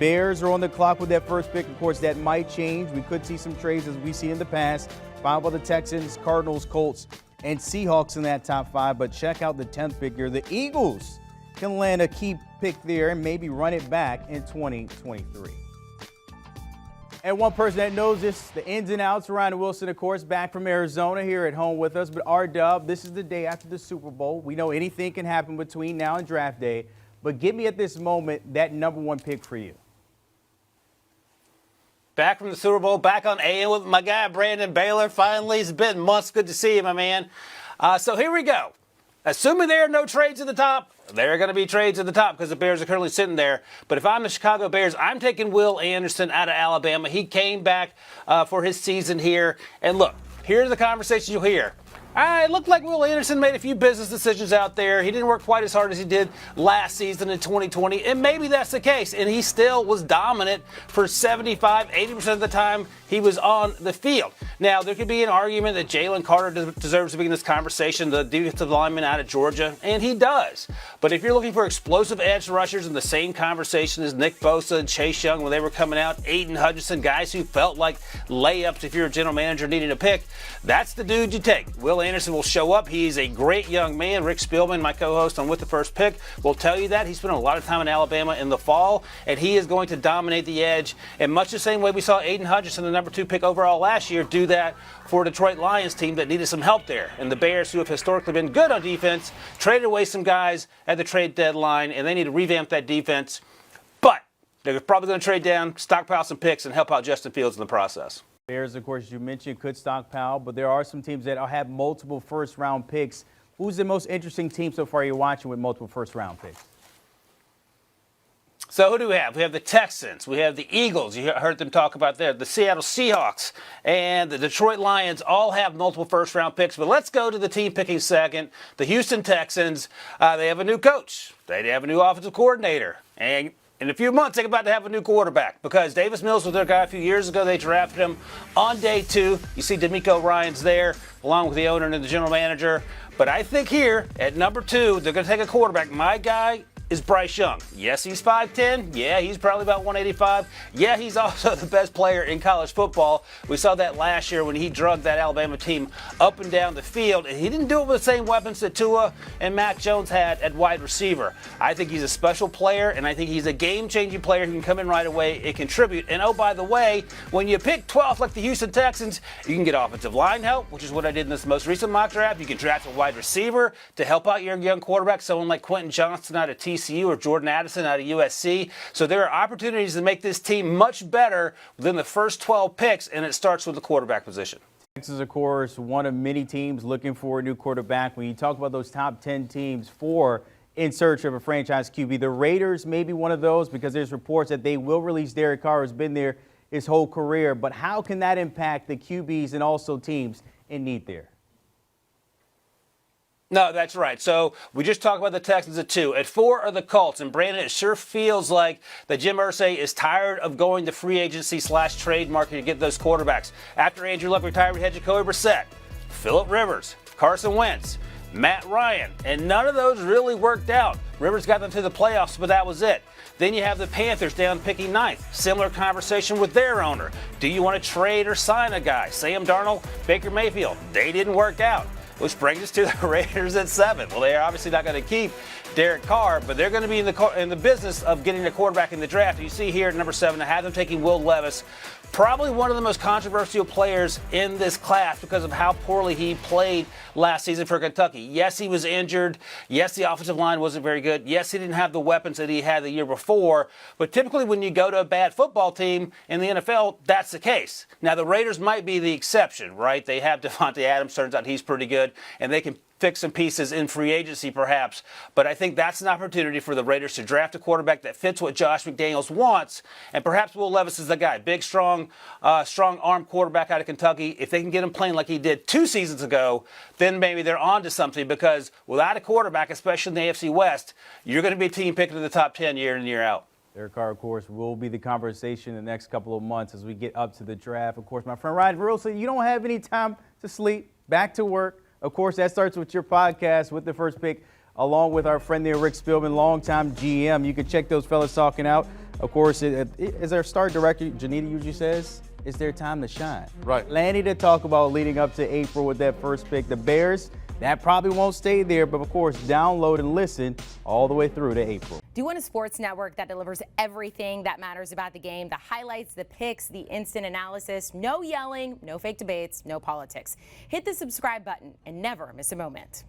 Bears are on the clock with that first pick. Of course, that might change. We could see some trades as we see in the past. Followed by the Texans, Cardinals, Colts, and Seahawks in that top 5. But check out the 10th pick here. The Eagles can land a key pick there and maybe run it back in 2023. And one person that knows this, the ins and outs, Ryan Wilson, of course, back from Arizona here at home with us. But R-Dub, this is the day after the Super Bowl. We know anything can happen between now and draft day. But give me at this moment that number 1 pick for you. Back from the Super Bowl, back on AM with my guy, Brandon Baylor. Finally, it's been months. Good to see you, my man. So here we go. Assuming there are no trades at the top, there are going to be trades at the top because the Bears are currently sitting there. But if I'm the Chicago Bears, I'm taking Will Anderson out of Alabama. He came back for his season here. And look, here's the conversation you'll hear. It looked like Will Anderson made a few business decisions out there. He didn't work quite as hard as he did last season in 2020, and maybe that's the case. And he still was dominant for 75, 80% of the time he was on the field. Now, there could be an argument that Jalen Carter deserves to be in this conversation, the defensive lineman out of Georgia, and he does. But if you're looking for explosive edge rushers in the same conversation as Nick Bosa and Chase Young when they were coming out, Aiden Hutchinson, guys who felt like layups if you're a general manager needing a pick, that's the dude you take. Will Anderson will show up. He's a great young man. Rick Spielman, my co-host on With the First Pick, will tell you that. He spent a lot of time in Alabama in the fall, and he is going to dominate the edge. And much the same way we saw Aiden Hutchinson, the number 2 pick overall last year, do that for a Detroit Lions team that needed some help there. And the Bears, who have historically been good on defense, traded away some guys at the trade deadline, and they need to revamp that defense. But they're probably going to trade down, stockpile some picks, and help out Justin Fields in the process. Bears, of course, you mentioned could stockpile, but there are some teams that have multiple first-round picks. Who's the most interesting team so far you're watching with multiple first-round picks? So who do we have? We have the Texans. We have the Eagles. You heard them talk about that. The Seattle Seahawks and the Detroit Lions all have multiple first-round picks. But let's go to the team picking second. The Houston Texans, they have a new coach. They have a new offensive coordinator. And in a few months, they're about to have a new quarterback because Davis Mills was their guy a few years ago. They drafted him on day 2. You see D'Amico Ryans there, along with the owner and the general manager. But I think here, at number 2, they're going to take a quarterback. My guy is Bryce Young. Yes, he's 5'10". Yeah, he's probably about 185. Yeah, he's also the best player in college football. We saw that last year when he drugged that Alabama team up and down the field, and he didn't do it with the same weapons that Tua and Mac Jones had at wide receiver. I think he's a special player, and I think he's a game-changing player who can come in right away and contribute. And oh, by the way, when you pick 12th like the Houston Texans, you can get offensive line help, which is what I did in this most recent mock draft. You can draft a wide receiver to help out your young quarterback, someone like Quentin Johnston out of TCU or Jordan Addison out of USC. So there are opportunities to make this team much better within the first 12 picks, and it starts with the quarterback position. Texas, of course, one of many teams looking for a new quarterback. When you talk about those top 10 teams in search of a franchise QB, the Raiders may be one of those because there's reports that they will release Derek Carr, who's been there his whole career. But how can that impact the QBs and also teams in need there? No, that's right. So we just talked about the Texans at 2. At 4 are the Colts. And Brandon, it sure feels like that Jim Irsay is tired of going to free agency / trade market to get those quarterbacks. After Andrew Luck retired, we had Jacoby Brissett, Phillip Rivers, Carson Wentz, Matt Ryan, and none of those really worked out. Rivers got them to the playoffs, but that was it. Then you have the Panthers down picking 9th. Similar conversation with their owner. Do you want to trade or sign a guy? Sam Darnold, Baker Mayfield. They didn't work out. Which brings us to the Raiders at 7. Well, they are obviously not going to keep Derek Carr, but they're going to be in the business of getting a quarterback in the draft. You see here at number 7, I have them taking Will Levis, probably one of the most controversial players in this class because of how poorly he played last season for Kentucky. Yes, he was injured. Yes, the offensive line wasn't very good. Yes, he didn't have the weapons that he had the year before. But typically when you go to a bad football team in the NFL, that's the case. Now, the Raiders might be the exception, right? They have Devontae Adams. Turns out he's pretty good, and they can fix some pieces in free agency perhaps, but I think that's an opportunity for the Raiders to draft a quarterback that fits what Josh McDaniels wants, and perhaps Will Levis is the guy. Big, strong arm quarterback out of Kentucky. If they can get him playing like he did 2 seasons ago, then maybe they're on to something, because without a quarterback, especially in the AFC West, you're going to be a team picking in the top 10 year in, year out. Derek Carr, of course, will be the conversation in the next couple of months as we get up to the draft. Of course, my friend Ryan Wilson, you don't have any time to sleep, back to work. Of course, that starts with your podcast, With the First Pick, along with our friend there, Rick Spielman, longtime GM. You can check those fellas talking out Of course, as our star director, Janita usually says, it's their time to shine. Right. Plenty to talk about leading up to April with that first pick. The Bears, that probably won't stay there, but of course, download and listen all the way through to April. Do you want a sports network that delivers everything that matters about the game? The highlights, the picks, the instant analysis, no yelling, no fake debates, no politics. Hit the subscribe button and never miss a moment.